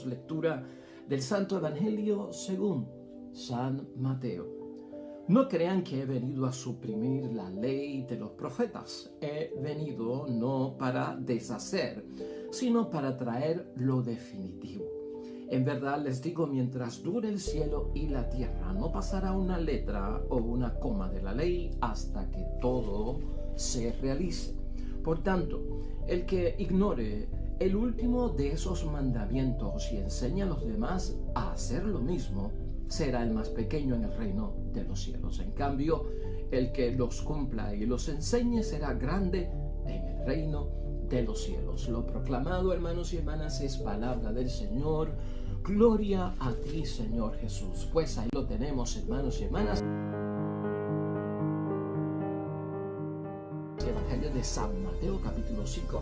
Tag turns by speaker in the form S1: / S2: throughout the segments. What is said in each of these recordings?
S1: Lectura del Santo Evangelio según San Mateo. No crean que he venido a suprimir la ley de los profetas. He venido no para deshacer, sino para traer lo definitivo. En verdad les digo, mientras dure el cielo y la tierra, no pasará una letra o una coma de la ley hasta que todo se realice. Por tanto, el que ignore el último de esos mandamientos y enseña a los demás a hacer lo mismo, será el más pequeño en el reino de los cielos. En cambio, el que los cumpla y los enseñe será grande en el reino de los cielos. Lo proclamado, hermanos y hermanas, es palabra del Señor. Gloria a ti, Señor Jesús. Pues ahí lo tenemos, hermanos y hermanas. Evangelio de San Mateo, capítulo 5.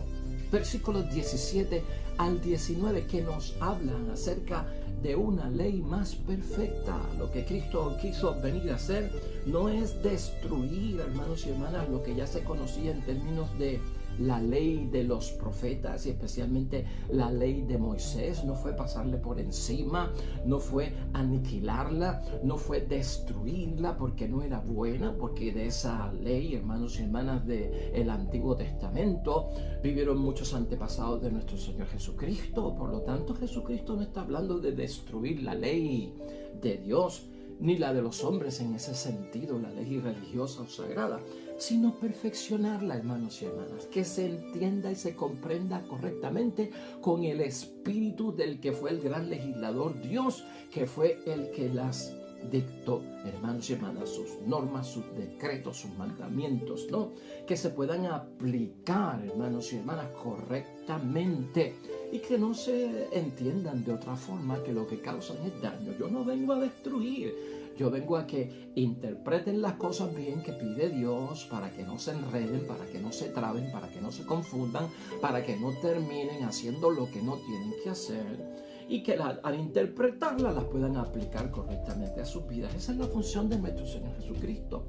S1: Versículos 17 al 19, que nos hablan acerca de una ley más perfecta. Lo que Cristo quiso venir a hacer no es destruir, hermanos y hermanas, lo que ya se conocía en términos de la ley de los profetas y especialmente la ley de Moisés. No fue pasarle por encima, no fue aniquilarla, no fue destruirla porque no era buena, porque de esa ley, hermanos y hermanas, del Antiguo Testamento vivieron muchos antepasados de nuestro Señor Jesucristo. Por lo tanto, Jesucristo no está hablando de destruir la ley de Dios ni la de los hombres en ese sentido, la ley religiosa o sagrada, sino perfeccionarla, hermanos y hermanas, que se entienda y se comprenda correctamente con el espíritu del que fue el gran legislador Dios, que fue el que las dictó, hermanos y hermanas, sus normas, sus decretos, sus mandamientos, ¿no? Que se puedan aplicar, hermanos y hermanas, correctamente y que no se entiendan de otra forma, que lo que causan es daño. Yo no vengo a destruir, yo vengo a que interpreten las cosas bien que pide Dios, para que no se enreden, para que no se traben, para que no se confundan, para que no terminen haciendo lo que no tienen que hacer, y que al interpretarlas las puedan aplicar correctamente a sus vidas. Esa es la función de nuestro Señor Jesucristo.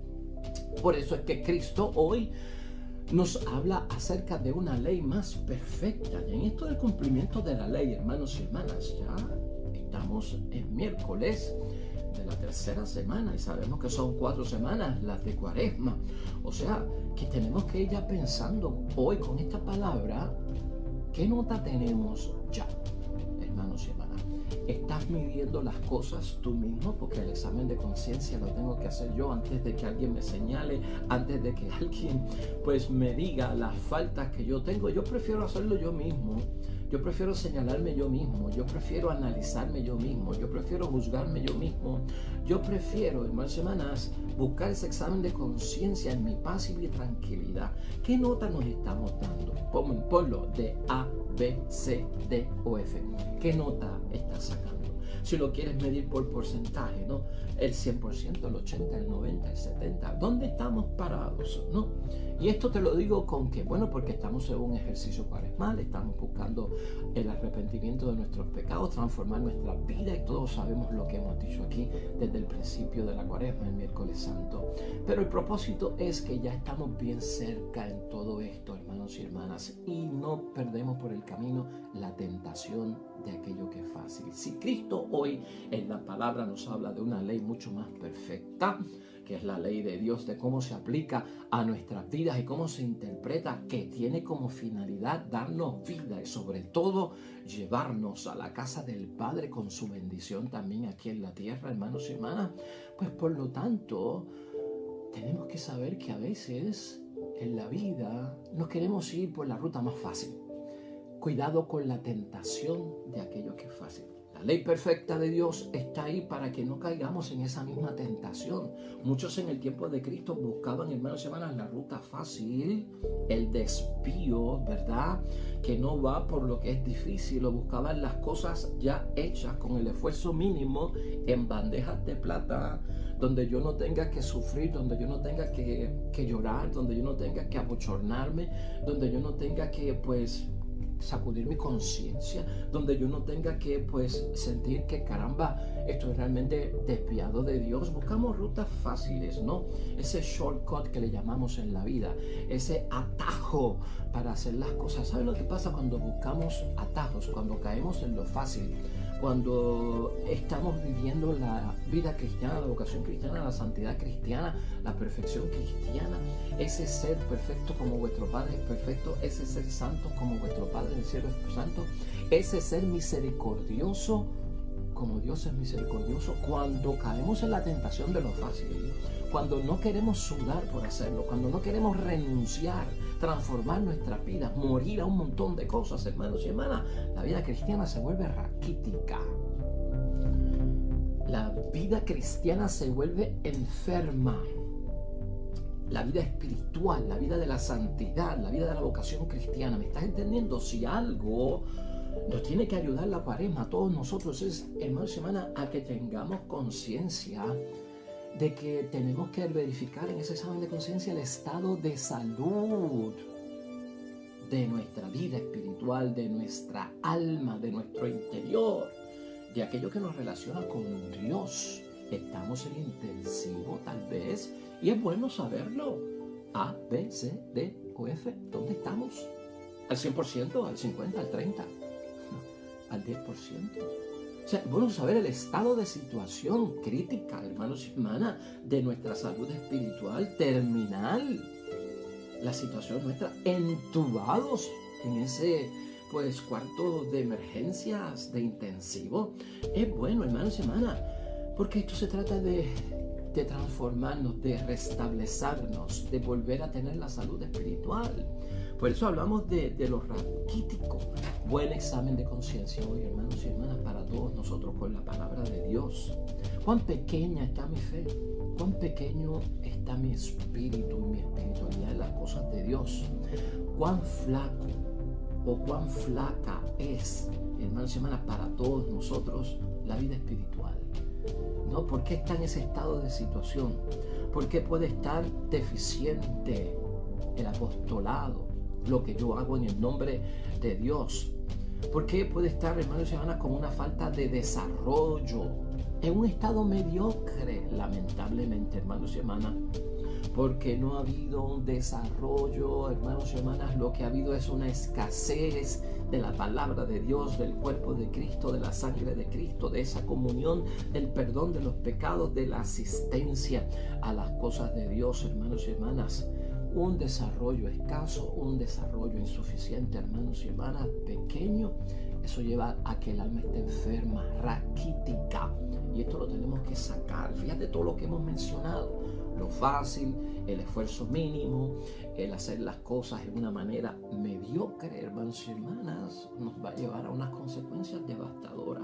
S1: Por eso es que Cristo hoy nos habla acerca de una ley más perfecta. Y en esto del cumplimiento de la ley, hermanos y hermanas, ya estamos en miércoles de la tercera semana y sabemos que son 4 semanas las de Cuaresma. O sea, que tenemos que ir ya pensando hoy con esta palabra, ¿qué nota tenemos ya? Hermanos y hermanas, ¿estás midiendo las cosas tú mismo? Porque el examen de conciencia lo tengo que hacer yo antes de que alguien me señale, antes de que alguien pues me diga las faltas que yo tengo. Yo prefiero hacerlo yo mismo. Yo prefiero señalarme yo mismo, yo prefiero analizarme yo mismo, yo prefiero juzgarme yo mismo, yo prefiero, hermanos y hermanas, buscar ese examen de conciencia en mi paz y mi tranquilidad. ¿Qué nota nos estamos dando? Ponlo de A, B, C, D o F. ¿Qué nota estás sacando? Si lo quieres medir por porcentaje, ¿no? El 100%, el 80%, el 90%, el 70%. ¿Dónde estamos parados? ¿No? Y esto te lo digo con que, bueno, porque estamos en un ejercicio cuaresmal, estamos buscando el arrepentimiento de nuestros pecados, transformar nuestra vida, y todos sabemos lo que hemos dicho aquí desde el principio de la Cuaresma, el miércoles santo. Pero el propósito es que ya estamos bien cerca en todo esto, hermanos y hermanas, y no perdemos por el camino la tentación de aquello que es fácil. Si Cristo hoy en la palabra nos habla de una ley mucho más perfecta, que es la ley de Dios, de cómo se aplica a nuestras vidas y cómo se interpreta, que tiene como finalidad darnos vida y sobre todo llevarnos a la casa del Padre con su bendición también aquí en la tierra, hermanos y hermanas, pues por lo tanto tenemos que saber que a veces en la vida nos queremos ir por la ruta más fácil. Cuidado con la tentación de aquello que es fácil. La ley perfecta de Dios está ahí para que no caigamos en esa misma tentación. Muchos en el tiempo de Cristo buscaban, hermanos y hermanas, la ruta fácil, el desvío, ¿verdad? Que no va por lo que es difícil, o buscaban las cosas ya hechas con el esfuerzo mínimo en bandejas de plata, donde yo no tenga que sufrir, donde yo no tenga que llorar, donde yo no tenga que abochornarme, donde yo no tenga que, pues, sacudir mi conciencia, donde yo no tenga que pues sentir que caramba, estoy realmente desviado de Dios. Buscamos rutas fáciles, ¿no? Ese shortcut que le llamamos en la vida, ese atajo para hacer las cosas. ¿Saben lo que pasa cuando buscamos atajos? Cuando caemos en lo fácil, cuando estamos viviendo la vida cristiana, la vocación cristiana, la santidad cristiana, la perfección cristiana, ese ser perfecto como vuestro Padre es perfecto, ese ser santo como vuestro Padre del cielo es santo, ese ser misericordioso como Dios es misericordioso. Cuando caemos en la tentación de lo fácil, cuando no queremos sudar por hacerlo, cuando no queremos renunciar, transformar nuestra vida, morir a un montón de cosas, hermanos y hermanas, la vida cristiana se vuelve raquítica. La vida cristiana se vuelve enferma. La vida espiritual, la vida de la santidad, la vida de la vocación cristiana. ¿Me estás entendiendo? Si algo nos tiene que ayudar la Cuaresma a todos nosotros es, hermanos y hermanas, a que tengamos conciencia de que tenemos que verificar en ese examen de conciencia el estado de salud de nuestra vida espiritual, de nuestra alma, de nuestro interior, de aquello que nos relaciona con Dios. Estamos en intensivo tal vez, y es bueno saberlo. A, B, C, D o F, ¿dónde estamos? ¿Al 100%? ¿Al 50%? ¿Al 30%? ¿Al 10%? O sea, bueno, saber el estado de situación crítica, hermanos y hermanas, de nuestra salud espiritual terminal. La situación nuestra, entubados en ese pues cuarto de emergencias, de intensivo. Es bueno, hermanos y hermanas, porque esto se trata de transformarnos, de restablecernos, de volver a tener la salud espiritual. Por eso hablamos de lo raquítico. Buen examen de conciencia hoy, hermanos y hermanas, para todos nosotros con la palabra de Dios. Cuán pequeña está mi fe, cuán pequeño está mi espíritu y mi espiritualidad en las cosas de Dios. Cuán flaco o cuán flaca es, hermanos y hermanas, para todos nosotros la vida espiritual. ¿No? ¿Por qué está en ese estado de situación? ¿Por qué puede estar deficiente el apostolado, lo que yo hago en el nombre de Dios? ¿Por qué puede estar, hermanos y hermanas, con una falta de desarrollo, en un estado mediocre, lamentablemente, hermanos y hermanas? Porque no ha habido un desarrollo, hermanos y hermanas, lo que ha habido es una escasez de la palabra de Dios, del cuerpo de Cristo, de la sangre de Cristo, de esa comunión, del perdón de los pecados, de la asistencia a las cosas de Dios, hermanos y hermanas. Un desarrollo escaso, un desarrollo insuficiente, hermanos y hermanas, pequeño, eso lleva a que el alma esté enferma, raquítica. Y esto lo tenemos que sacar. Fíjate todo lo que hemos mencionado. Lo fácil, el esfuerzo mínimo, el hacer las cosas de una manera mediocre, hermanos y hermanas, nos va a llevar a unas consecuencias devastadoras.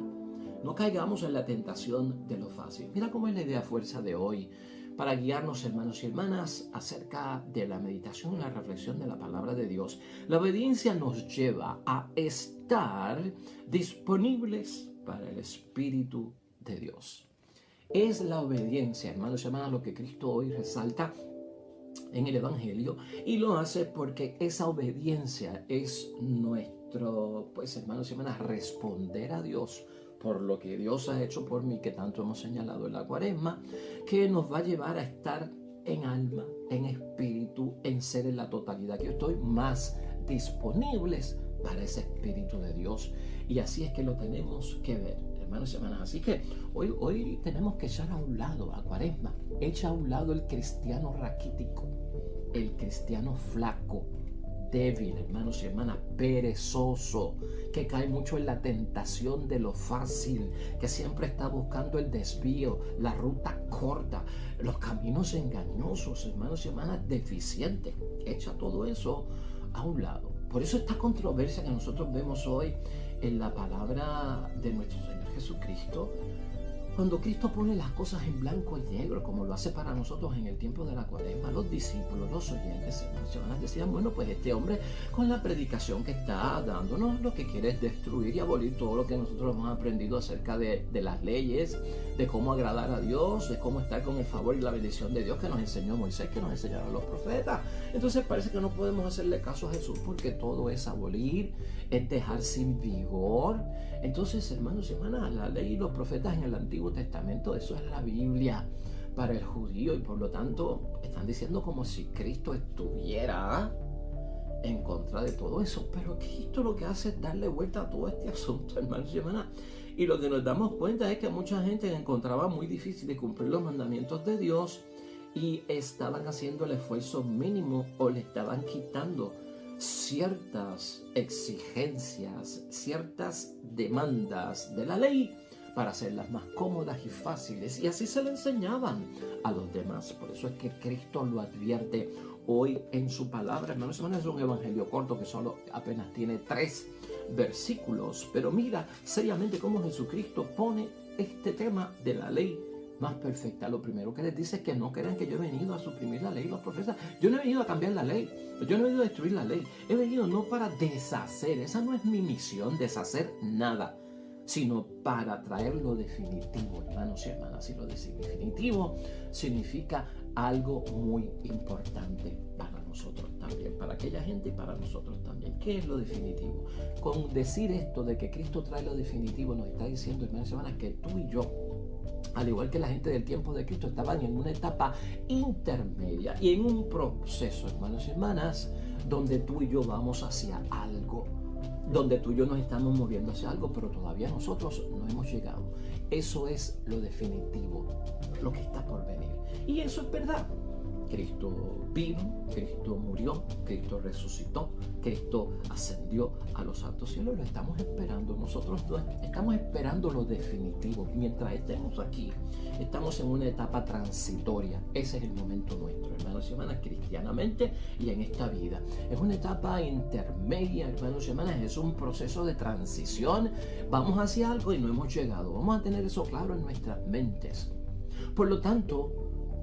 S1: No caigamos en la tentación de lo fácil. Mira cómo es la idea fuerza de hoy para guiarnos, hermanos y hermanas, acerca de la meditación y la reflexión de la palabra de Dios. La obediencia nos lleva a estar disponibles para el Espíritu de Dios. Es la obediencia, hermanos y hermanas, lo que Cristo hoy resalta en el Evangelio, y lo hace porque esa obediencia es nuestro, pues, hermanos y hermanas, responder a Dios por lo que Dios ha hecho por mí, que tanto hemos señalado en la Cuaresma, que nos va a llevar a estar en alma, en espíritu, en ser en la totalidad, que yo estoy más disponibles para ese Espíritu de Dios. Y así es que lo tenemos que ver, hermanos y hermanas. Así que hoy tenemos que echar a un lado a Cuaresma, echa a un lado el cristiano raquítico, el cristiano flaco, débil, hermanos y hermanas, perezoso, que cae mucho en la tentación de lo fácil, que siempre está buscando el desvío, la ruta corta, los caminos engañosos, hermanos y hermanas, deficientes. Echa todo eso a un lado. Por eso esta controversia que nosotros vemos hoy en la palabra de nuestro Señor Jesucristo, Cuando Cristo pone las cosas en blanco y negro, como lo hace para nosotros en el tiempo de la Cuaresma, los discípulos, los oyentes, hermanos, decían, bueno, pues este hombre con la predicación que está dándonos lo que quiere es destruir y abolir todo lo que nosotros hemos aprendido acerca de las leyes, de cómo agradar a Dios, de cómo estar con el favor y la bendición de Dios que nos enseñó Moisés, que nos enseñaron los profetas. Entonces parece que no podemos hacerle caso a Jesús porque todo es abolir, es dejar sin vigor. Entonces, hermanos y hermanas, la ley y los profetas en el Antiguo Testamento, eso es la Biblia para el judío, y por lo tanto están diciendo como si Cristo estuviera en contra de todo eso. Pero Cristo lo que hace es darle vuelta a todo este asunto, hermanos y hermanas. Y lo que nos damos cuenta es que mucha gente encontraba muy difícil de cumplir los mandamientos de Dios y estaban haciendo el esfuerzo mínimo o le estaban quitando ciertas exigencias, ciertas demandas de la ley para hacerlas más cómodas y fáciles, y así se le enseñaban a los demás. Por eso es que Cristo lo advierte hoy en su palabra. Hermanos, es un evangelio corto que solo apenas tiene 3 versículos, pero mira seriamente cómo Jesucristo pone este tema de la ley más perfecta. Lo primero que les dice es que no crean que yo he venido a suprimir la ley y los profetas. Yo no he venido a cambiar la ley, yo no he venido a destruir la ley, he venido no para deshacer, esa no es mi misión, deshacer nada, sino para traer lo definitivo, hermanos y hermanas. Y lo definitivo significa algo muy importante para nosotros también, para aquella gente y para nosotros también. ¿Qué es lo definitivo? Con decir esto de que Cristo trae lo definitivo, nos está diciendo, hermanos y hermanas, que tú y yo, al igual que la gente del tiempo de Cristo, estaban en una etapa intermedia y en un proceso, hermanos y hermanas, donde tú y yo vamos hacia algo, donde tú y yo nos estamos moviendo hacia algo, pero todavía nosotros no hemos llegado. Eso es lo definitivo, lo que está por venir. Y eso es verdad. Cristo vino, Cristo murió, Cristo resucitó, Cristo ascendió a los altos cielos. Lo estamos esperando. Nosotros estamos esperando lo definitivo. Mientras estemos aquí, estamos en una etapa transitoria. Ese es el momento nuestro, hermanos y hermanas, cristianamente y en esta vida. Es una etapa intermedia, hermanos y hermanas. Es un proceso de transición. Vamos hacia algo y no hemos llegado. Vamos a tener eso claro en nuestras mentes. Por lo tanto,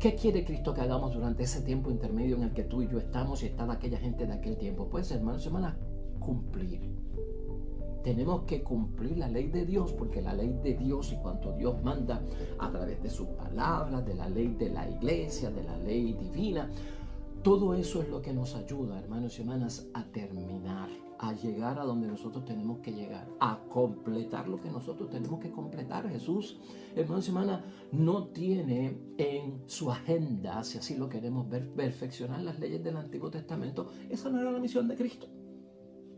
S1: ¿qué quiere Cristo que hagamos durante ese tiempo intermedio en el que tú y yo estamos y estaba aquella gente de aquel tiempo? Pues, hermanos y hermanas, cumplir. Tenemos que cumplir la ley de Dios, porque la ley de Dios y cuanto Dios manda a través de sus palabras, de la ley de la iglesia, de la ley divina, todo eso es lo que nos ayuda, hermanos y hermanas, a terminar, a llegar a donde nosotros tenemos que llegar, a completar lo que nosotros tenemos que completar. Jesús, hermanos y hermanas, no tiene en su agenda, si así lo queremos ver, perfeccionar las leyes del Antiguo Testamento. Esa no era la misión de Cristo.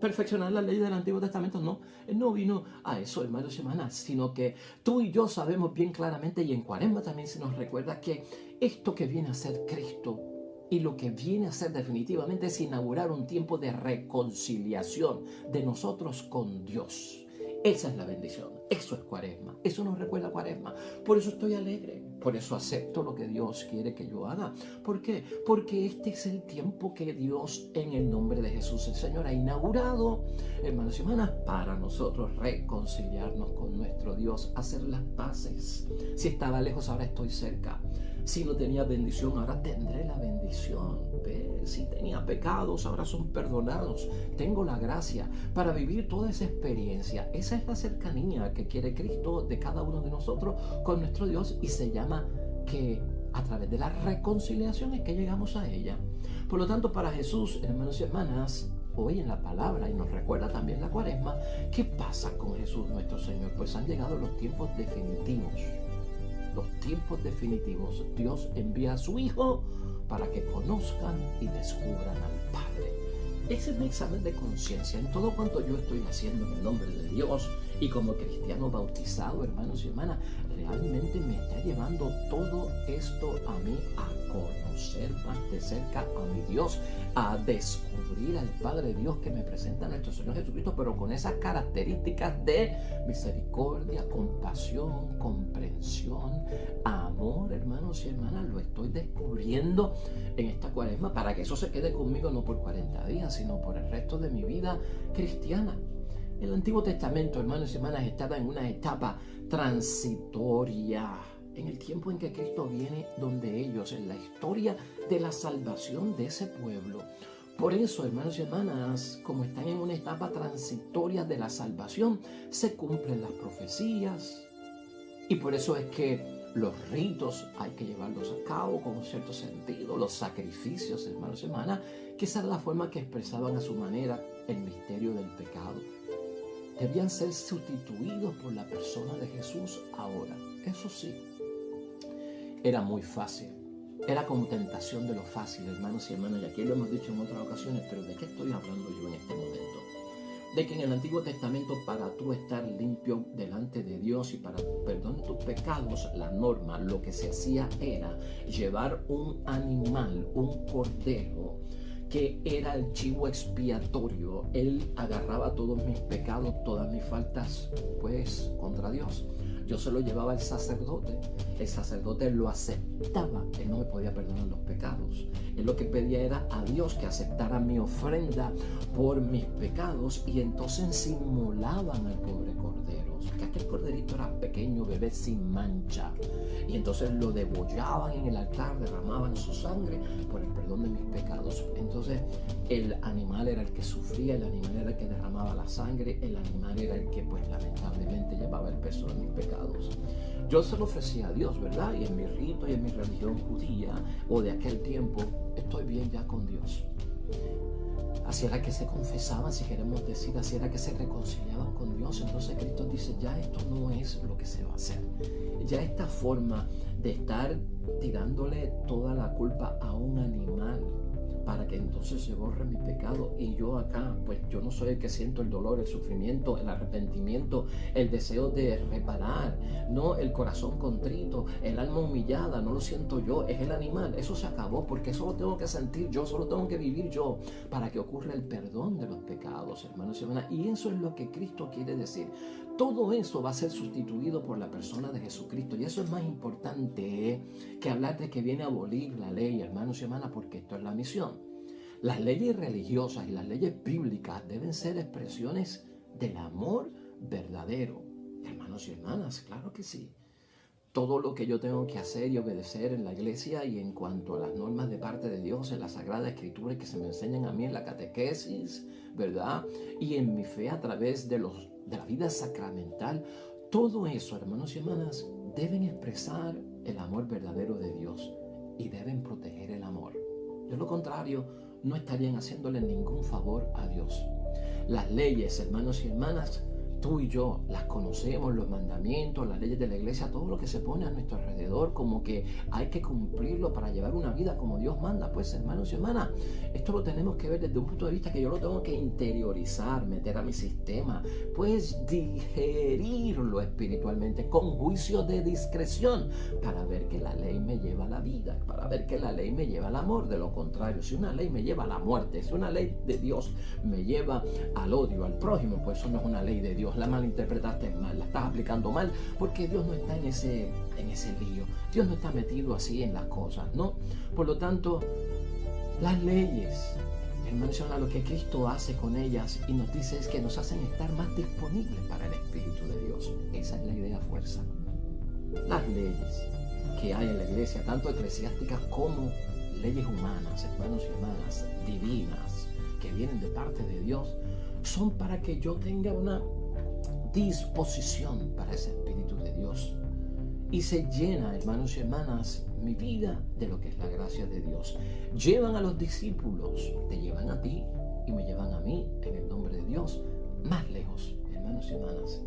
S1: Perfeccionar las leyes del Antiguo Testamento, no. Él no vino a eso, hermanos y hermanas, sino que tú y yo sabemos bien claramente, y en Cuaresma también se nos recuerda, que esto que viene a ser Cristo y lo que viene a ser definitivamente es inaugurar un tiempo de reconciliación de nosotros con Dios. Esa es la bendición, eso es Cuaresma, eso nos recuerda Cuaresma. Por eso estoy alegre, por eso acepto lo que Dios quiere que yo haga. ¿Por qué? Porque este es el tiempo que Dios, en el nombre de Jesús el Señor, ha inaugurado, hermanos y hermanas, para nosotros reconciliarnos con nuestro Dios, hacer las paces. Si estaba lejos, ahora estoy cerca. Si no tenía bendición, ahora tendré la bendición. Si tenía pecados, ahora son perdonados. Tengo la gracia para vivir toda esa experiencia. Esa es la cercanía que quiere Cristo de cada uno de nosotros con nuestro Dios, y se llama que a través de la reconciliación es que llegamos a ella. Por lo tanto, para Jesús, hermanos y hermanas, hoy en la palabra, y nos recuerda también la Cuaresma, ¿qué pasa con Jesús nuestro Señor? Pues han llegado los tiempos definitivos. Los tiempos definitivos. Dios envía a su Hijo para que conozcan y descubran al Padre. Ese es mi examen de conciencia en todo cuanto yo estoy haciendo en el nombre de Dios, y como cristiano bautizado, hermanos y hermanas, realmente me está llevando todo esto a mí a conocer más de cerca a mi Dios, a descubrir al Padre Dios que me presenta nuestro Señor Jesucristo, pero con esas características de misericordia, compasión, comprensión, amor, hermanos y hermanas. Lo estoy descubriendo en esta Cuaresma para que eso se quede conmigo no por 40 días, sino por el resto de mi vida cristiana. El Antiguo Testamento, hermanos y hermanas, estaba en una etapa transitoria. En el tiempo en que Cristo viene donde ellos, en la historia de la salvación de ese pueblo. Por eso, hermanos y hermanas, como están en una etapa transitoria de la salvación, se cumplen las profecías. Y por eso es que los ritos hay que llevarlos a cabo con un cierto sentido, los sacrificios, hermanos y hermanas, que esa era la forma que expresaban a su manera el misterio del pecado. Debían ser sustituidos por la persona de Jesús ahora. Eso sí, era muy fácil. Era como tentación de lo fácil, hermanos y hermanas. Y aquí lo hemos dicho en otras ocasiones, pero ¿de qué estoy hablando yo en este momento? De que en el Antiguo Testamento, para tú estar limpio delante de Dios y para perdón de tus pecados, la norma, lo que se hacía era llevar un animal, un cordero, que era el chivo expiatorio. Él agarraba todos mis pecados, todas mis faltas, pues, contra Dios. Yo se lo llevaba al sacerdote. El sacerdote lo aceptaba. Él no me podía perdonar los pecados. Él lo que pedía era a Dios que aceptara mi ofrenda por mis pecados, y entonces inmolaban al pobre cordero. Que aquel corderito era pequeño, bebé sin mancha. Y entonces lo degollaban en el altar, derramaban su sangre por el perdón de mis pecados. Entonces el animal era el que sufría, el animal era el que derramaba la sangre, el animal era el que pues lamentablemente llevaba el peso de mis pecados. Yo se lo ofrecía a Dios, ¿verdad? Y en mi rito y en mi religión judía o de aquel tiempo, estoy bien ya con Dios. Así era que se confesaban, si queremos decir, así era que se reconciliaban con Dios. Entonces Cristo dice, ya esto no es lo que se va a hacer. Ya esta forma de estar tirándole toda la culpa a un animal para que entonces se borre mi pecado, y yo acá, pues yo no soy el que siento el dolor, el sufrimiento, el arrepentimiento, el deseo de reparar, no el corazón contrito, el alma humillada, no lo siento yo, es el animal. Eso se acabó, porque eso lo tengo que sentir yo, solo tengo que vivir yo para que ocurra el perdón de los pecados, hermanos y hermanas. Y eso es lo que Cristo quiere decir. Todo eso va a ser sustituido por la persona de Jesucristo, y eso es más importante que hablar de que viene a abolir la ley, hermanos y hermanas, porque esto es la misión. Las leyes religiosas y las leyes bíblicas deben ser expresiones del amor verdadero. Hermanos y hermanas, claro que sí. Todo lo que yo tengo que hacer y obedecer en la iglesia y en cuanto a las normas de parte de Dios, en la Sagrada Escritura que se me enseñan a mí en la catequesis, ¿verdad? Y en mi fe a través de la vida sacramental, todo eso, hermanos y hermanas, deben expresar el amor verdadero de Dios y deben proteger el amor. De lo contrario, no estarían haciéndole ningún favor a Dios. Las leyes, hermanos y hermanas, tú y yo las conocemos, los mandamientos, las leyes de la iglesia, todo lo que se pone a nuestro alrededor, como que hay que cumplirlo para llevar una vida como Dios manda. Pues, hermanos y hermanas, esto lo tenemos que ver desde un punto de vista que yo lo tengo que interiorizar, meter a mi sistema, pues digerirlo espiritualmente con juicio de discreción, para ver que la ley me lleva a la vida, para ver que la ley me lleva al amor. De lo contrario, si una ley me lleva a la muerte, si una ley de Dios me lleva al odio al prójimo, pues eso no es una ley de Dios. La malinterpretaste mal, la estás aplicando mal, porque Dios no está en ese lío. Dios no está metido así en las cosas, ¿no? Por lo tanto, las leyes, hermanos, lo que Cristo hace con ellas y nos dice es que nos hacen estar más disponibles para el Espíritu de Dios. Esa es la idea fuerza. Las leyes que hay en la iglesia, tanto eclesiásticas como leyes humanas, hermanos y hermanas, divinas, que vienen de parte de Dios, son para que yo tenga una disposición para ese Espíritu de Dios. Y se llena, hermanos y hermanas, mi vida de lo que es la gracia de Dios. Llevan a los discípulos, te llevan a ti y me llevan a mí, en el nombre de Dios, más lejos, hermanos y hermanas.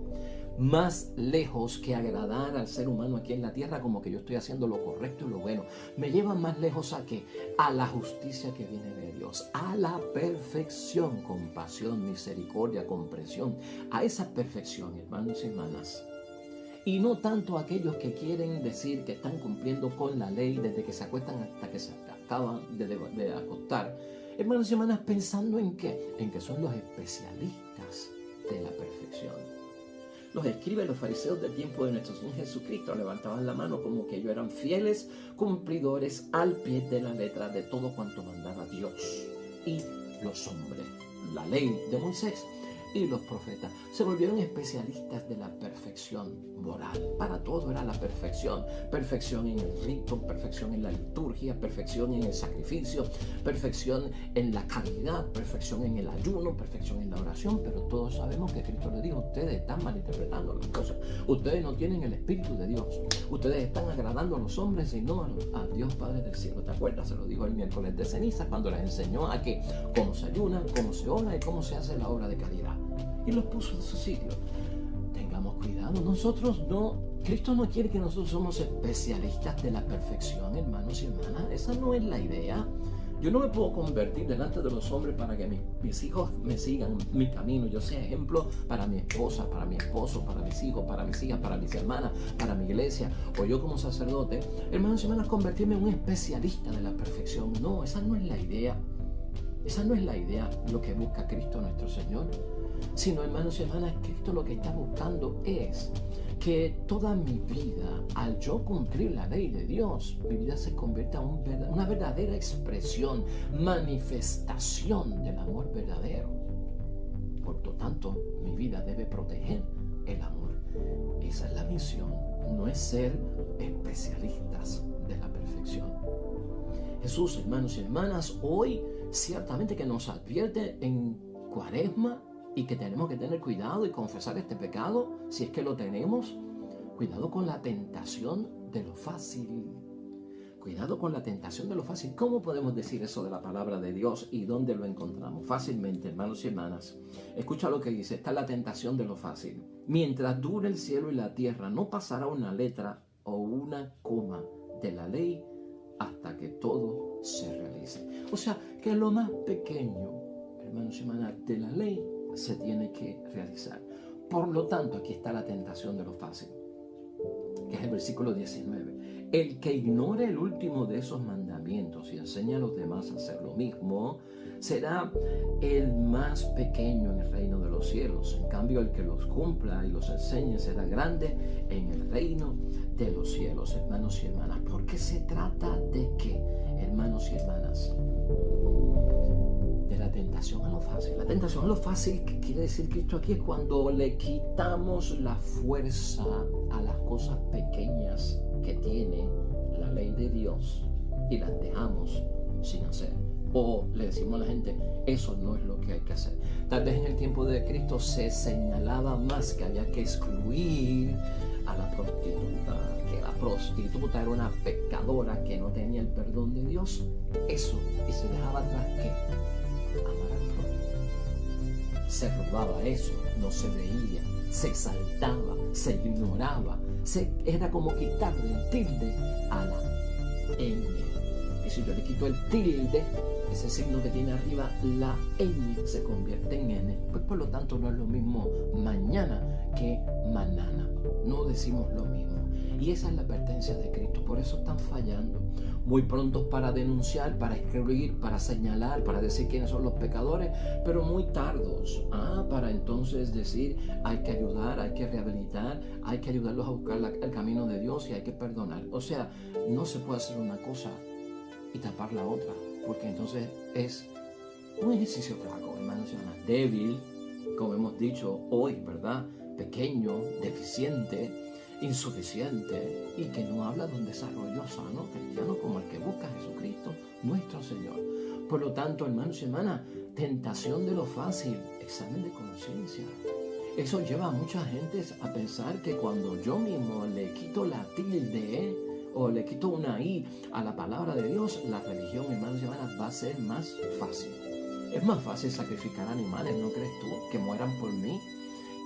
S1: Más lejos que agradar al ser humano aquí en la tierra, como que yo estoy haciendo lo correcto y lo bueno. Me llevan más lejos a ¿qué? A la justicia que viene de Dios, a la perfección, compasión, misericordia, comprensión, a esa perfección, hermanos y hermanas. Y no tanto a aquellos que quieren decir que están cumpliendo con la ley desde que se acuestan hasta que se acaban de acostar. Hermanos y hermanas, pensando en ¿qué? En que son los especialistas de la perfección. Los escribas, los fariseos del tiempo de nuestro Señor Jesucristo levantaban la mano como que ellos eran fieles cumplidores al pie de la letra de todo cuanto mandaba Dios y los hombres. La ley de Moisés y los profetas. Se volvieron especialistas de la perfección moral. Para todo era la perfección. Perfección en el rito, perfección en la liturgia, perfección en el sacrificio, perfección en la caridad, perfección en el ayuno, perfección en la oración. Pero todos sabemos que Cristo le dijo: ustedes están malinterpretando las cosas. Ustedes no tienen el Espíritu de Dios. Ustedes están agradando a los hombres y no a Dios Padre del cielo. ¿Te acuerdas? Se lo dijo el miércoles de ceniza cuando les enseñó a que cómo se ayuna, cómo se ora y cómo se hace la obra de caridad. Y los puso en su sitio. Tengamos cuidado. Cristo no quiere que nosotros somos especialistas de la perfección, hermanos y hermanas. Esa no es la idea. Yo no me puedo convertir delante de los hombres para que mis hijos me sigan mi camino. Yo sea ejemplo para mi esposa, para mi esposo, para mis hijos, para mis hijas, para mis hermanas, para mi iglesia, o yo como sacerdote. Hermanos y hermanas, convertirme en un especialista de la perfección. No, esa no es la idea. Esa no es la idea, lo que busca Cristo nuestro Señor. Sino, hermanos y hermanas, Cristo lo que está buscando es que toda mi vida, al yo cumplir la ley de Dios, mi vida se convierta en una verdadera expresión, manifestación del amor verdadero. Por lo tanto, mi vida debe proteger el amor. Esa es la misión, no es ser especialistas de la perfección. Jesús, hermanos y hermanas, hoy ciertamente que nos advierte en Cuaresma y que tenemos que tener cuidado y confesar este pecado, si es que lo tenemos. Cuidado con la tentación de lo fácil. Cuidado con la tentación de lo fácil. ¿Cómo podemos decir eso de la palabra de Dios y dónde lo encontramos? Fácilmente, hermanos y hermanas. Escucha lo que dice. Esta es la tentación de lo fácil. Mientras dure el cielo y la tierra, no pasará una letra o una coma de la ley hasta que todo se realice. O sea, que lo más pequeño, hermanos y hermanas, de la ley se tiene que realizar. Por lo tanto, aquí está la tentación de lo fácil, que es el versículo 19. El que ignore el último de esos mandamientos y enseña a los demás a hacer lo mismo, será el más pequeño en el reino de los cielos. En cambio, el que los cumpla y los enseñe será grande en el reino de los cielos, hermanos y hermanas. Porque se trata de qué, hermanos y hermanas? De la tentación a lo fácil. La tentación a lo fácil, que quiere decir Cristo aquí, es cuando le quitamos la fuerza a las cosas pequeñas que tiene la ley de Dios y las dejamos sin hacer. O le decimos a la gente: eso no es lo que hay que hacer. Tal vez en el tiempo de Cristo se señalaba más que había que excluir a la prostituta, que la prostituta era una pecadora que no tenía el perdón de Dios. Eso, y se dejaba atrás ¿qué? Amar al prójimo. Se robaba eso, no se veía, se saltaba, se ignoraba. Era como quitarle el tilde a la ñ. Y si yo le quito el tilde, ese signo que tiene arriba la ñ se convierte en n. Pues por lo tanto no es lo mismo mañana que manana. No decimos lo mismo. Y esa es la advertencia de Cristo. Por eso están fallando. Muy prontos para denunciar, para escribir, para señalar, para decir quiénes son los pecadores, pero muy tardos para entonces decir: hay que ayudar, hay que rehabilitar, hay que ayudarlos a buscar el camino de Dios y hay que perdonar. O sea, no se puede hacer una cosa y tapar la otra, porque entonces es un ejercicio flaco, hermanos y hermanas, débil, como hemos dicho hoy, ¿verdad? Pequeño, deficiente, insuficiente, y que no habla de un desarrollo sano cristiano como el que busca Jesucristo nuestro Señor. Por lo tanto, hermanos y hermanas, tentación de lo fácil, examen de conciencia. Eso lleva a mucha gente a pensar que cuando yo mismo le quito la tilde o le quito una i a la palabra de Dios, la religión, hermanos y hermanas, va a ser más fácil. Es más fácil sacrificar animales, ¿no crees tú? Que mueran por mí,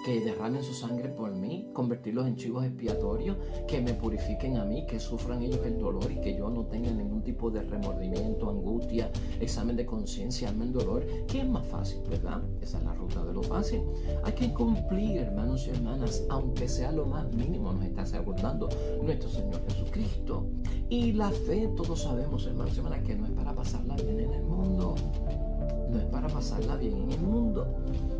S1: que derramen su sangre por mí, convertirlos en chivos expiatorios, que me purifiquen a mí, que sufran ellos el dolor y que yo no tenga ningún tipo de remordimiento, angustia, examen de conciencia, alma en dolor. ¿Qué es más fácil, verdad? Esa es la ruta de lo fácil. Hay que cumplir, hermanos y hermanas, aunque sea lo más mínimo, nos está asegurando nuestro Señor Jesucristo. Y la fe, todos sabemos, hermanos y hermanas, que no es para pasarla bien en el mundo. No es para pasarla bien en el mundo.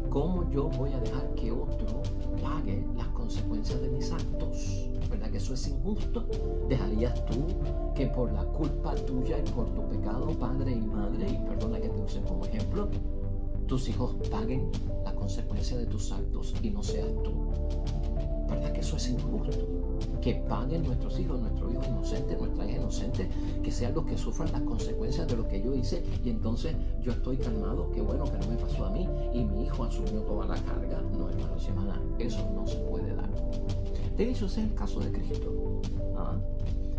S1: ¿Cómo yo voy a dejar que otro pague las consecuencias de mis actos? ¿Verdad que eso es injusto? ¿Dejarías tú que por la culpa tuya y por tu pecado, padre y madre, y perdona que te use como ejemplo, tus hijos paguen la consecuencia de tus actos y no seas tú. ¿Verdad que eso es injusto? Que paguen nuestro hijo inocente, nuestra hija inocente, que sean los que sufran las consecuencias de lo que yo hice, y entonces yo estoy calmado, qué bueno que no me pasó a mí y mi hijo asumió toda la carga. No, hermanos y hermanas, eso no se puede dar. De hecho, ese es el caso de Cristo.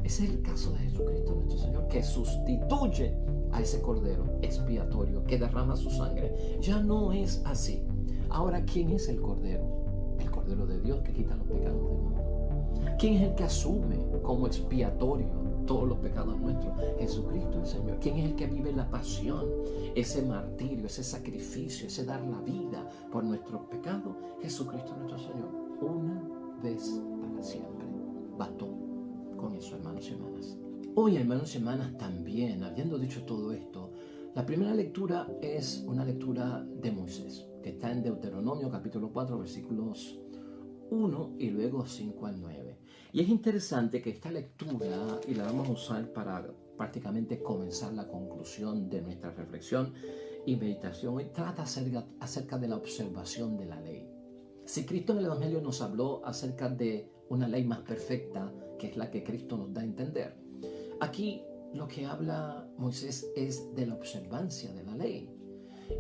S1: Ese es el caso de Jesucristo nuestro Señor, que sustituye a ese cordero expiatorio que derrama su sangre. Ya no es así. Ahora, ¿quién es el cordero? El cordero de Dios que quita los pecados del mundo. ¿Quién es el que asume como expiatorio todos los pecados nuestros? Jesucristo el Señor. ¿Quién es el que vive la pasión, ese martirio, ese sacrificio, ese dar la vida por nuestros pecados? Jesucristo nuestro Señor. Una vez para siempre. Bastó con eso, hermanos y hermanas. Hoy, hermanos y hermanas, también, habiendo dicho todo esto, la primera lectura es una lectura de Moisés, que está en Deuteronomio capítulo 4, versículos 1 y luego 5 al 9. Y es interesante que esta lectura, y la vamos a usar para prácticamente comenzar la conclusión de nuestra reflexión y meditación, hoy trata acerca de la observación de la ley. Si Cristo en el Evangelio nos habló acerca de una ley más perfecta, que es la que Cristo nos da a entender, aquí lo que habla Moisés es de la observancia de la ley.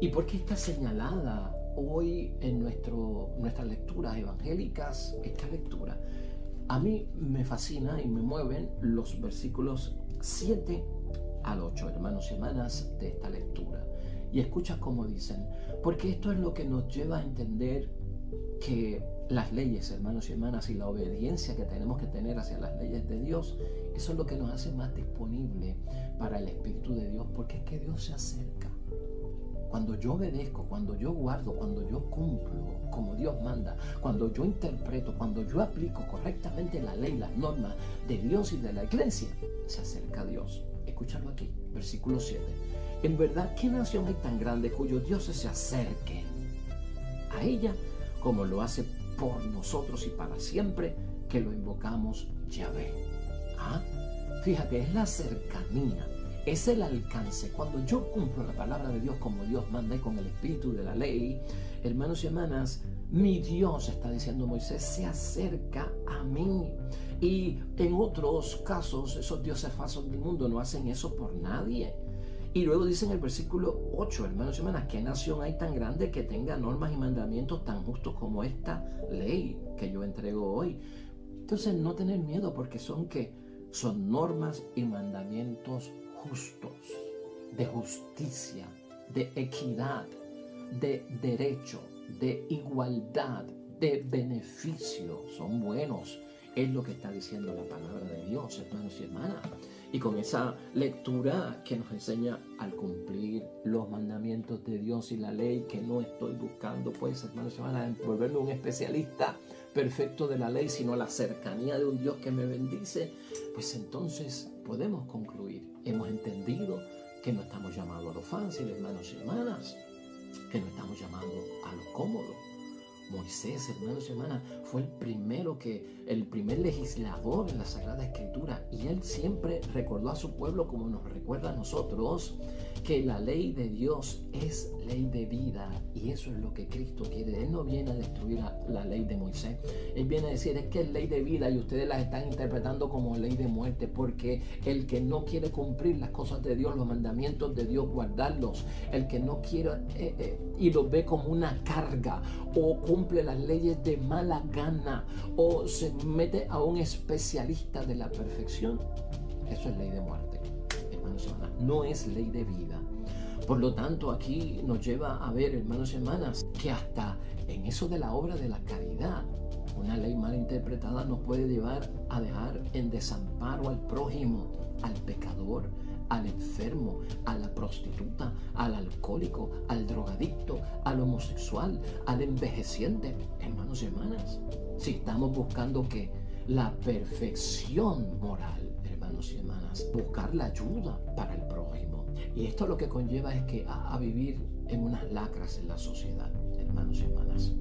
S1: ¿Y por qué está señalada hoy en nuestras lecturas evangélicas esta lectura? A mí me fascina y me mueven los versículos 7 al 8, hermanos y hermanas, de esta lectura. Y escucha cómo dicen, porque esto es lo que nos lleva a entender que las leyes, hermanos y hermanas, y la obediencia que tenemos que tener hacia las leyes de Dios, eso es lo que nos hace más disponible para el Espíritu de Dios, porque es que Dios se acerca. Cuando yo obedezco, cuando yo guardo, cuando yo cumplo como Dios manda, cuando yo interpreto, cuando yo aplico correctamente la ley, las normas de Dios y de la iglesia, se acerca a Dios. Escúchalo aquí, versículo 7. En verdad, ¿qué nación hay tan grande cuyos dioses se acerquen a ella como lo hace por nosotros y para siempre que lo invocamos Yahvé? Fíjate, es la cercanía, es el alcance. Cuando yo cumplo la palabra de Dios como Dios manda y con el espíritu de la ley, hermanos y hermanas, mi Dios, está diciendo Moisés, se acerca a mí. Y en otros casos, esos dioses falsos del mundo no hacen eso por nadie. Y luego dice en el versículo 8, hermanos y hermanas, ¿qué nación hay tan grande que tenga normas y mandamientos tan justos como esta ley que yo entrego hoy? Entonces, no tener miedo, porque son normas y mandamientos justos, de justicia, de equidad, de derecho, de igualdad, de beneficio. Son buenos. Es lo que está diciendo la palabra de Dios, hermanos y hermanas. Y con esa lectura que nos enseña al cumplir los mandamientos de Dios y la ley, que no estoy buscando, pues, hermanos y hermanas, volverme un especialista perfecto de la ley, sino la cercanía de un Dios que me bendice, pues entonces podemos concluir. Hemos entendido que no estamos llamados a lo fácil, hermanos y hermanas, que no estamos llamados a lo cómodo. Moisés, hermanos y hermanas, fue el primer legislador en la Sagrada Escritura, y él siempre recordó a su pueblo, como nos recuerda a nosotros, que la ley de Dios es ley de vida, y eso es lo que Cristo quiere. Él no viene a destruir la ley de Moisés. Él viene a decir, es que es ley de vida y ustedes las están interpretando como ley de muerte, porque el que no quiere cumplir las cosas de Dios, los mandamientos de Dios, guardarlos, el que no quiere y los ve como una carga, o cumple las leyes de mala gana, o se mete a un especialista de la perfección, eso es ley de muerte, hermanos y hermanas, no es ley de vida. Por lo tanto, aquí nos lleva a ver, hermanos y hermanas, que hasta en eso de la obra de la caridad, una ley mal interpretada nos puede llevar a dejar en desamparo al prójimo, al pecador, al enfermo, a la prostituta, al alcohólico, al drogadicto, al homosexual, al envejeciente. Hermanos y hermanas, si estamos buscando que la perfección moral, hermanos y hermanas, buscar la ayuda para el prójimo. Y esto lo que conlleva es que a vivir en unas lacras en la sociedad, hermanos y hermanas.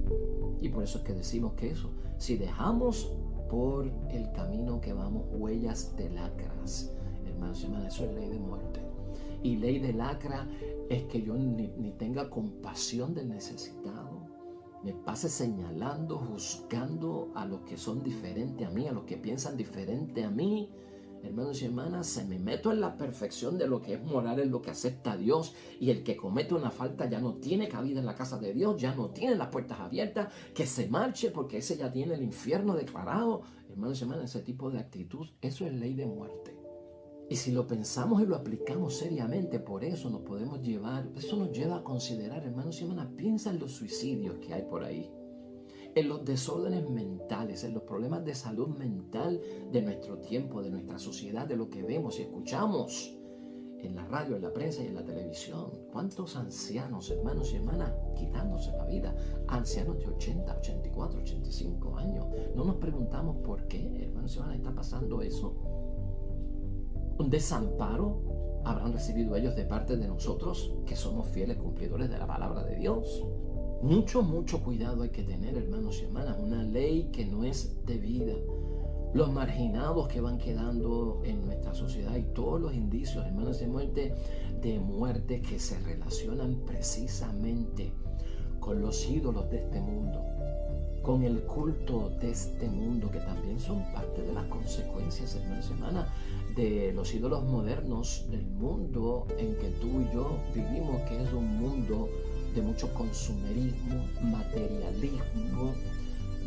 S1: Y por eso es que decimos que eso, si dejamos por el camino que vamos huellas de lacras, hermanos y hermanas, eso es ley de muerte. Y ley de lacra es que yo ni tenga compasión del necesitado, me pase señalando, juzgando a los que son diferentes a mí, a los que piensan diferente a mí. Hermanos y hermanas, se me meto en la perfección de lo que es moral, en lo que acepta a Dios, y el que comete una falta ya no tiene cabida en la casa de Dios, ya no tiene las puertas abiertas, que se marche porque ese ya tiene el infierno declarado. Hermanos y hermanas, ese tipo de actitud, eso es ley de muerte. Y si lo pensamos y lo aplicamos seriamente, por eso nos podemos llevar, eso nos lleva a considerar, hermanos y hermanas, piensa en los suicidios que hay por ahí, en los desórdenes mentales, en los problemas de salud mental de nuestro tiempo, de nuestra sociedad, de lo que vemos y escuchamos en la radio, en la prensa y en la televisión. ¿Cuántos ancianos, hermanos y hermanas, quitándose la vida? Ancianos de 80, 84, 85 años. No nos preguntamos por qué, hermanos y hermanas, está pasando eso. Un desamparo habrán recibido ellos de parte de nosotros, que somos fieles cumplidores de la palabra de Dios. Mucho cuidado hay que tener, hermanos y hermanas. Una ley que no es debida. Los marginados que van quedando en nuestra sociedad y todos los indicios, hermanos, de muerte que se relacionan precisamente con los ídolos de este mundo, con el culto de este mundo, que también son parte de las consecuencias, hermanos y hermanas, de los ídolos modernos del mundo en que tú y yo vivimos, que es un mundo de mucho consumerismo, materialismo,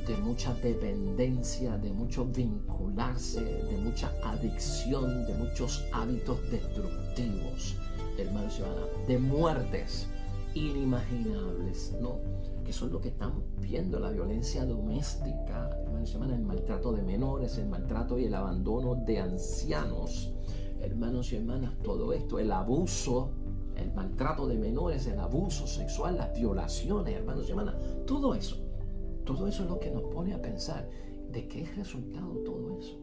S1: de mucha dependencia, de mucho vincularse, de mucha adicción, de muchos hábitos destructivos, hermanos y hermanas, de muertes inimaginables, ¿no? Que son lo que estamos viendo, la violencia doméstica, hermanos y hermanas, el maltrato de menores, el maltrato y el abandono de ancianos, hermanos y hermanas, todo esto, el abuso, el maltrato de menores, el abuso sexual, las violaciones, hermanos y hermanas, todo eso es lo que nos pone a pensar de qué es resultado todo eso.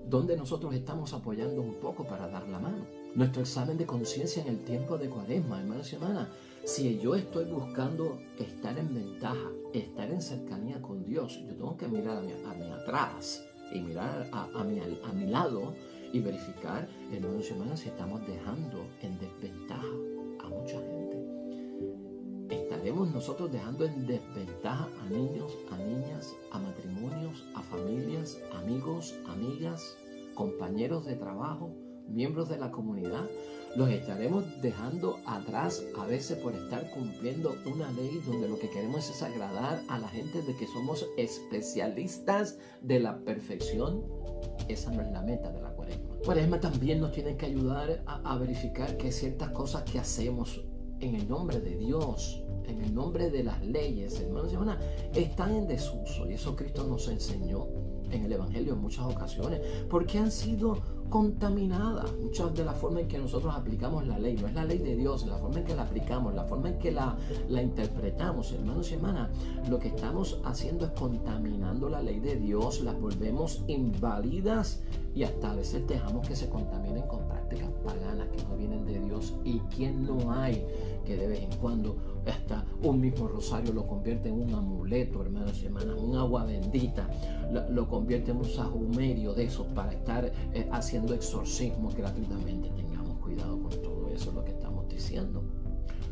S1: ¿Dónde nosotros estamos apoyando un poco para dar la mano? Nuestro examen de conciencia en el tiempo de Cuaresma, hermanos y hermanas. Si yo estoy buscando estar en ventaja, estar en cercanía con Dios, yo tengo que mirar a mi atrás y mirar a mi lado y verificar, hermanos y hermanas, si estamos dejando en desventaja a mucha gente. ¿Estaremos nosotros dejando en desventaja a niños, a niñas, a matrimonios, a familias, amigos, amigas, compañeros de trabajo, miembros de la comunidad? ¿Los estaremos dejando atrás a veces por estar cumpliendo una ley donde lo que queremos es agradar a la gente de que somos especialistas de la perfección? Esa no es la meta de la Cuaresma. Cuaresma también nos tiene que ayudar a verificar que ciertas cosas que hacemos en el nombre de Dios, en el nombre de las leyes, hermanos y hermanas, están en desuso. Y eso Cristo nos enseñó en el Evangelio en muchas ocasiones, porque han sido contaminadas. Muchas de la forma en que nosotros aplicamos la ley, no es la ley de Dios, la forma en que la aplicamos, la forma en que la interpretamos, hermanos y hermanas, lo que estamos haciendo es contaminando la ley de Dios, las volvemos inválidas y hasta a veces dejamos que se contaminen con prácticas paganas que no vienen de Dios. ¿Y quién no hay que de vez en cuando hasta un mismo rosario lo convierte en un amuleto, hermanos y hermanas, un agua bendita, lo convierte en un sahumerio de esos para estar haciendo exorcismos gratuitamente? Tengamos cuidado con todo eso, es lo que estamos diciendo.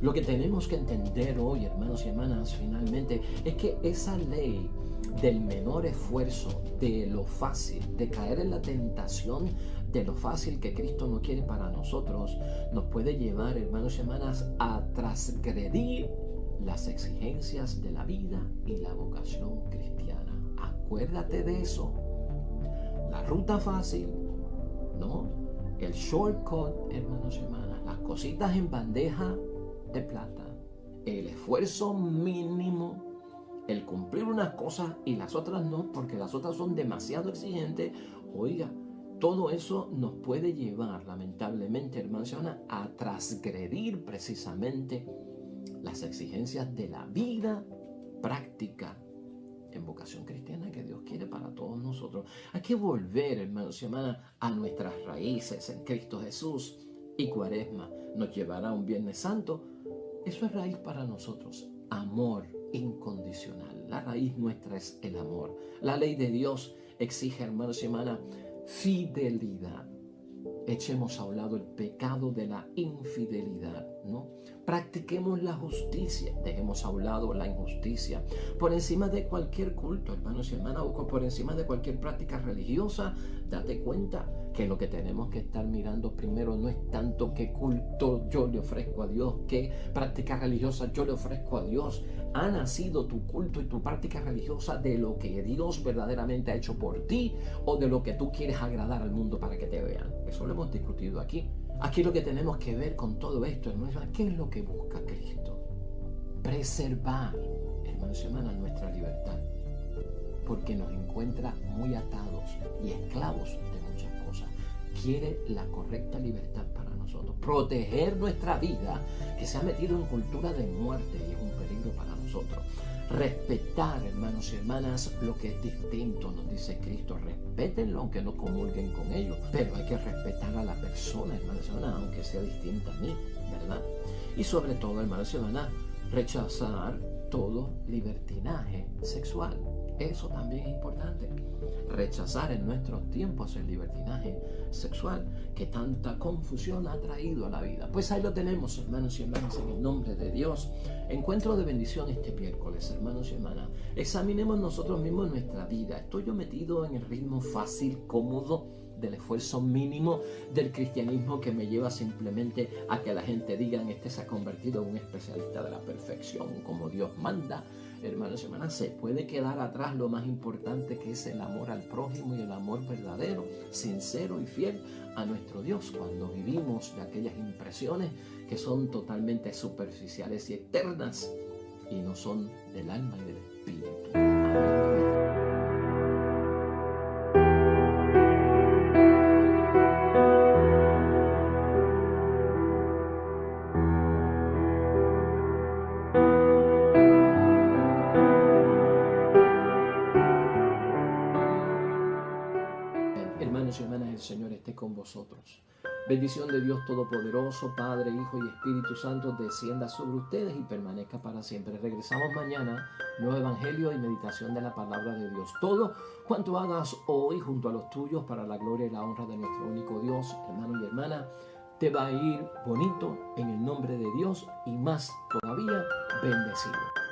S1: Lo que tenemos que entender hoy, hermanos y hermanas, finalmente, es que esa ley del menor esfuerzo, de lo fácil, de caer en la tentación de lo fácil que Cristo no quiere para nosotros, nos puede llevar, hermanos y hermanas, a transgredir las exigencias de la vida y la vocación cristiana. Acuérdate de eso. La ruta fácil, ¿no? El shortcut, hermanos y hermanas, las cositas en bandeja de plata, el esfuerzo mínimo, el cumplir unas cosas y las otras no, porque las otras son demasiado exigentes. Oiga, todo eso nos puede llevar, lamentablemente, hermanos y hermanas, a transgredir precisamente las exigencias de la vida práctica en vocación cristiana que Dios quiere para todos nosotros. Hay que volver, hermanos y hermanas, a nuestras raíces en Cristo Jesús, y Cuaresma nos llevará a un Viernes Santo. Eso es raíz para nosotros, amor incondicional. La raíz nuestra es el amor. La ley de Dios exige, hermanos y hermanas, fidelidad. echemos a un lado el pecado de la infidelidad, ¿no? Practiquemos la justicia, dejemos a un lado la injusticia. Por encima de cualquier culto, hermanos y hermanas, o por encima de cualquier práctica religiosa, date cuenta que lo que tenemos que estar mirando primero no es tanto qué culto yo le ofrezco a Dios, qué práctica religiosa yo le ofrezco a Dios. ¿Ha nacido tu culto y tu práctica religiosa de lo que Dios verdaderamente ha hecho por ti o de lo que tú quieres agradar al mundo para que te vean? Eso lo hemos discutido aquí. Aquí lo que tenemos que ver con todo esto, hermanos, ¿qué es lo que busca Cristo? Preservar, hermanos y hermanas, nuestra libertad, porque nos encuentra muy atados y esclavos de muchas cosas. Quiere la correcta libertad para nosotros, proteger nuestra vida que se ha metido en cultura de muerte y es un peligro para nosotros. Respetar, hermanos y hermanas, lo que es distinto, nos dice Cristo. Respétenlo aunque no comulguen con ellos, pero hay que respetar a la persona, hermanos y hermanas, aunque sea distinta a mí, ¿verdad? Y sobre todo, hermanos y hermanas, rechazar todo libertinaje sexual. Eso también es importante. Rechazar en nuestros tiempos el libertinaje sexual que tanta confusión ha traído a la vida. Pues ahí lo tenemos, hermanos y hermanas, en el nombre de Dios. Encuentro de bendición este miércoles, hermanos y hermanas. Examinemos nosotros mismos nuestra vida. ¿Estoy yo metido en el ritmo fácil, cómodo, del esfuerzo mínimo del cristianismo que me lleva simplemente a que la gente diga este se ha convertido en un especialista de la perfección como Dios manda? Hermanos y hermanas, se puede quedar atrás lo más importante, que es el amor al prójimo y el amor verdadero, sincero y fiel a nuestro Dios, cuando vivimos de aquellas impresiones que son totalmente superficiales y eternas y no son del alma y del espíritu. Amén. Hermanos y hermanas, el Señor esté con vosotros. Bendición de Dios Todopoderoso, Padre, Hijo y Espíritu Santo, descienda sobre ustedes y permanezca para siempre. Regresamos mañana, nuevo evangelio y meditación de la palabra de Dios. Todo cuanto hagas hoy junto a los tuyos para la gloria y la honra de nuestro único Dios, hermano y hermana, te va a ir bonito en el nombre de Dios y más todavía bendecido.